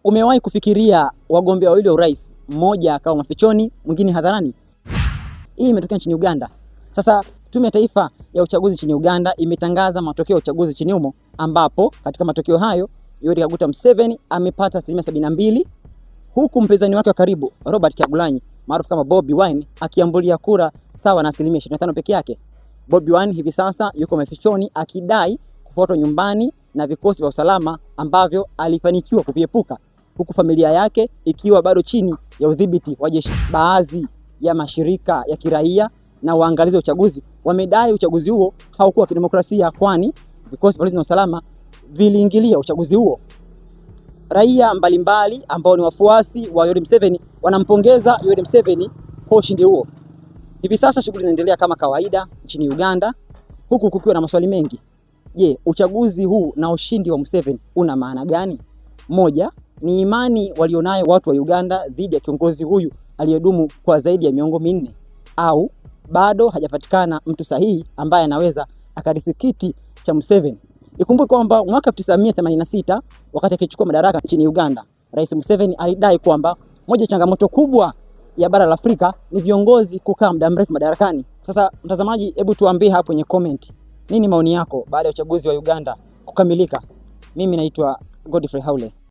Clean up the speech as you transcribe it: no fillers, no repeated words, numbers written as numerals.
Umewahi kufikiria wagombea wawili wa urais, mmoja akawa mafichoni, mwingine hadharani? Hii imetokea nchini Uganda. Sasa Tume ya Taifa ya Uchaguzi nchini Uganda imetangaza matokeo ya uchaguzi nchini humo, ambapo katika matokeo hayo Yoweri Kaguta Museveni amepata 72%, huku mpinzani wake wa karibu Robert Kyagulanyi maarufu kama Bobi Wine akiambulia kura sawa na 25% peke yake. Bobi Wine hivi sasa yuko mafichoni akidai kufuatwa nyumbani na vikosi vya usalama ambavyo alifanikiwa kuviepuka, huku familia yake ikiwa bado chini ya udhibiti wa jeshi. Baadhi ya mashirika ya kiraia na waangalizi wa uchaguzi wamedai uchaguzi huo haukuwa kidemokrasia, kwani vikosi vya usalama viliingilia uchaguzi huo. Raia mbalimbali ambao ni wafuasi wa Yoweri Museveni wanampongeza Yoweri Museveni kwa ushindi huo. Hivi sasa shughuli zinaendelea kama kawaida nchini Uganda, huku kukiwa na maswali mengi. Je, uchaguzi huu na ushindi wa Museveni una maana gani? Moja, ni imani walionayo watu wa Uganda dhidi ya kiongozi huyu aliyedumu kwa zaidi ya miongo minne, au bado hajapatikana mtu sahihi ambaye anaweza akarithi kiti cha Museveni. Ikumbuke kwamba mwaka 1986 wakati akichukua madaraka nchini Uganda, Rais Museveni alidai kwamba moja changamoto kubwa ya bara la Afrika ni viongozi kukaa muda mrefu madarakani. Sasa mtazamaji, hebu tuambie hapo kwenye comment, nini maoni yako baada ya uchaguzi wa Uganda kukamilika? Mimi naitwa Godfrey Haule.